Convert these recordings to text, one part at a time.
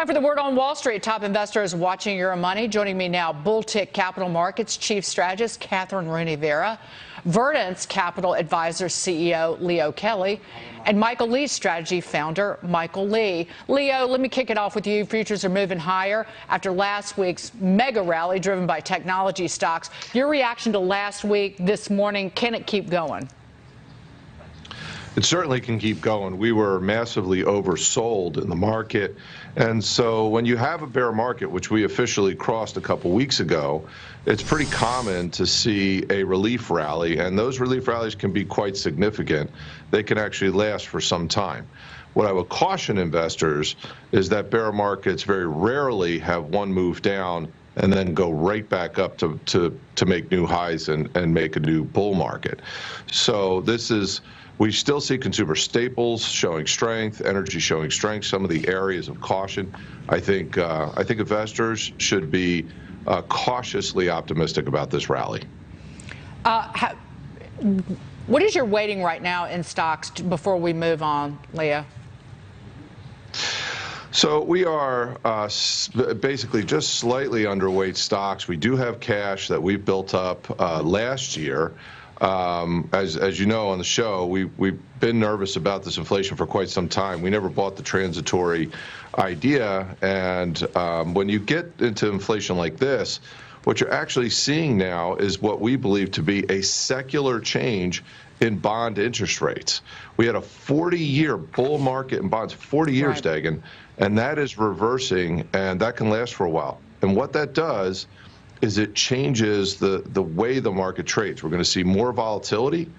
Time for the word on Wall Street. Top investors watching your money. Joining me now, Bulltick Capital Markets Chief Strategist Catherine Rooney Vera, Verdance Capital Advisors CEO Leo Kelly, and Michael Lee Strategy founder Michael Lee. Leo, let me kick it off with you. Futures are moving higher after last week's mega rally driven by technology stocks. Your reaction to last week, this morning, can it keep going? It certainly can keep going. We were massively oversold in the market. And so when you have a bear market, which we officially crossed a couple weeks ago, it's pretty common to see a relief rally. And those relief rallies can be quite significant. They can actually last for some time. What I would caution investors is that bear markets very rarely have one move down and then go right back up to make new highs and make a new bull market. So we still see consumer staples showing strength, energy showing strength, some of the areas of caution. I think investors should be cautiously optimistic about this rally. What is your weighting right now in stocks before we move on, Leo? So we are basically just slightly underweight stocks. We do have cash that we built up last year. As you know on the show, we've been nervous about this inflation for quite some time. We never bought the transitory idea, and when you get into inflation like this, what you're actually seeing now is what we believe to be a secular change in bond interest rates. We had a 40-year bull market in bonds, 40 years, right, Dagan, and that is reversing, and that can last for a while. And what that does is it changes the way the market trades. We're going to see more volatility,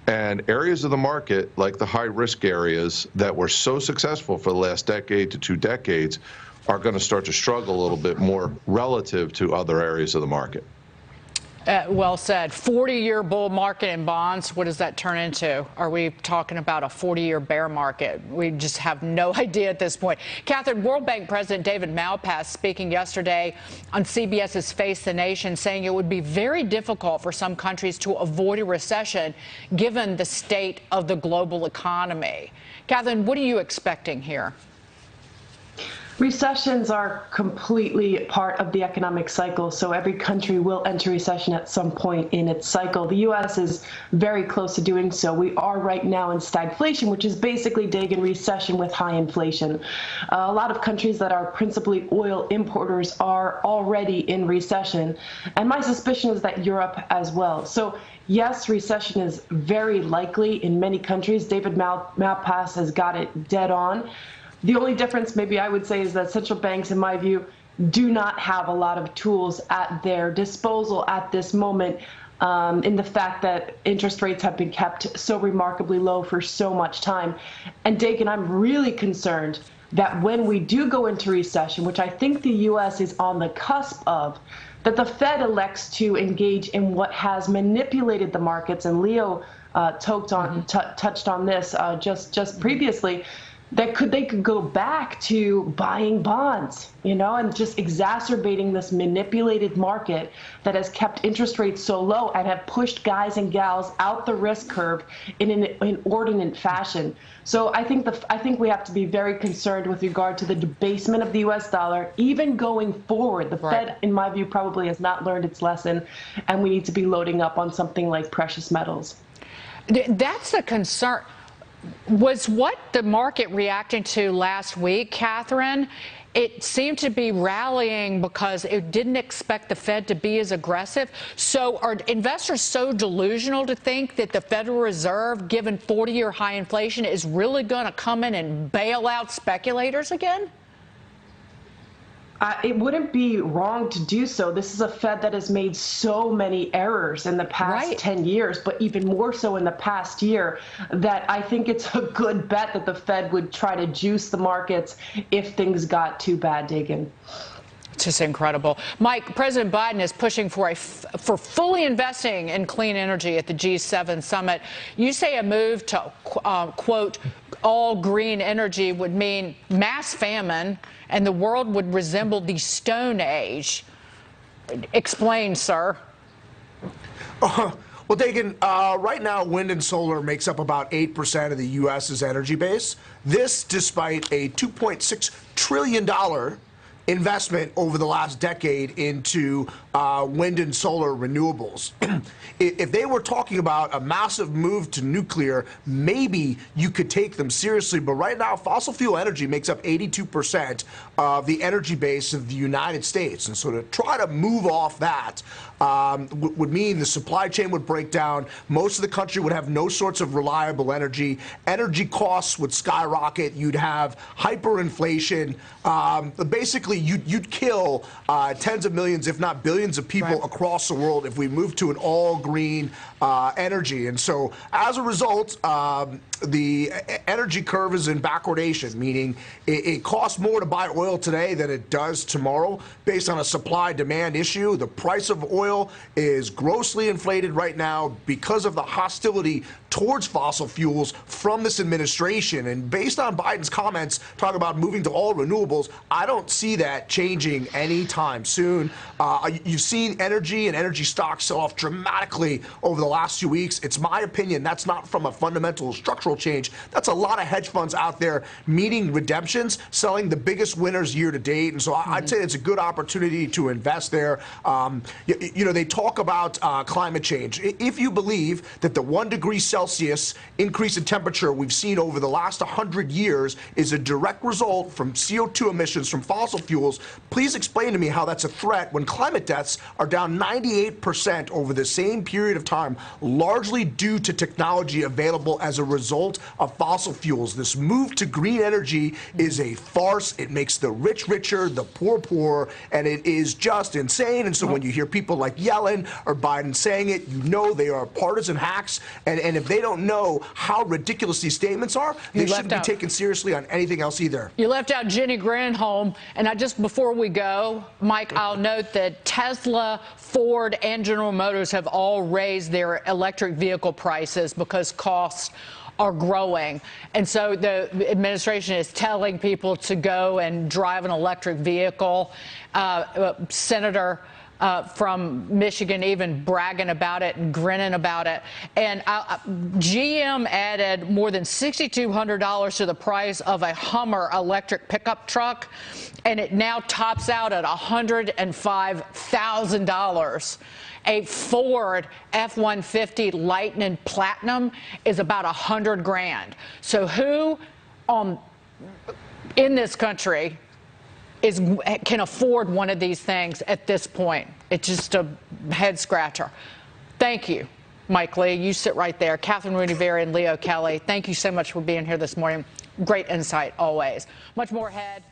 and areas of the market, like the high-risk areas that were so successful for the last decade to 2 decades, are going to start to struggle a little bit more relative to other areas of the market. Well said. 40-year bull market in bonds, what does that turn into? Are we talking about a 40-year bear market? We just have no idea at this point. Catherine, World Bank President David Malpass speaking yesterday on CBS's Face the Nation, saying it would be very difficult for some countries to avoid a recession given the state of the global economy. Catherine, what are you expecting here? Recessions are completely part of the economic cycle, so every country will enter recession at some point in its cycle. The U.S. is very close to doing so. We are right now in stagflation, which is basically Dagan recession with high inflation. A lot of countries that are principally oil importers are already in recession, and my suspicion is that Europe as well. So yes, recession is very likely in many countries. David Malpass has got it dead on. The only difference, maybe I would say, is that central banks, in my view, do not have a lot of tools at their disposal at this moment, in the fact that interest rates have been kept so remarkably low for so much time. And Dagan, I'm really concerned that when we do go into recession, which I think the U.S. is on the cusp of, that the Fed elects to engage in what has manipulated the markets, and Leo touched on this just previously, that they could go back to buying bonds, and just exacerbating this manipulated market that has kept interest rates so low and have pushed guys and gals out the risk curve in an inordinate fashion. So I think we have to be very concerned with regard to the debasement of the U.S. dollar, even going forward. The Fed, in my view, probably has not learned its lesson, and we need to be loading up on something like precious metals. That's the concern. Was what the market reacting to last week, Catherine? It seemed to be rallying because it didn't expect the Fed to be as aggressive. So are investors so delusional to think that the Federal Reserve, given 40-year high inflation, is really going to come in and bail out speculators again? It wouldn't be wrong to do so. This is a Fed that has made so many errors in the past 10 years, but even more so in the past year, that I think it's a good bet that the Fed would try to juice the markets if things got too bad, Dagan. It's just incredible. Mike, President Biden is pushing for fully investing in clean energy at the G7 summit. You say a move to, quote, all green energy would mean mass famine and the world would resemble the Stone Age. Explain, sir. Well, Well, Dagan, right now, wind and solar makes up about 8% of the U.S.'s energy base. This despite a $2.6 trillion investment over the last decade into wind and solar renewables. If they were talking about a massive move to nuclear, maybe you could take them seriously. But right now, fossil fuel energy makes up 82% of the energy base of the United States. And so to try to move off that would mean the supply chain would break down. Most of the country would have no sorts of reliable energy. Energy costs would skyrocket. You'd have hyperinflation. Basically, you'd kill tens of millions, if not billions of people across the world if we move to an all-green energy. And so as a result, the energy curve is in backwardation, meaning it costs more to buy oil today than it does tomorrow based on a supply-demand issue. The price of oil is grossly inflated right now because of the hostility towards fossil fuels from this administration. And based on Biden's comments talking about moving to all renewables, I don't see that changing anytime soon. You've seen energy and energy stocks sell off dramatically over the last few weeks. It's my opinion that's not from a fundamental structural change. That's a lot of hedge funds out there meeting redemptions, selling the biggest winners year to date. And so I'd say it's a good opportunity to invest there. You know, they talk about climate change. If you believe that the 1 degree Celsius increase in temperature we've seen over the last 100 years is a direct result from CO2 emissions from fossil fuels, please explain to me how that's a threat when climate deaths are down 98% over the same period of time, largely due to technology available as a result of fossil fuels. This move to green energy is a farce. It makes the rich richer, the poor poorer, and it is just insane. And so when you hear people like Yellen or Biden saying it, you know they are partisan hacks. And if they don't know how ridiculous these statements are, they shouldn't be taken seriously on anything else either. You left out Jenny Granholm. And before we go, Mike, I'll note that Tesla, Ford, and General Motors have all raised their electric vehicle prices because costs are growing. And so the administration is telling people to go and drive an electric vehicle. Senator from Michigan even bragging about it and grinning about it. And GM added more than $6,200 to the price of a Hummer electric pickup truck, and it now tops out at $105,000. A Ford F-150 Lightning Platinum is about $100,000. So who in this country can afford one of these things at this point? It's just a head scratcher. Thank you, Mike Lee. You sit right there. Catherine Rooney Berry and Leo Kelly, thank you so much for being here this morning. Great insight always. Much more ahead.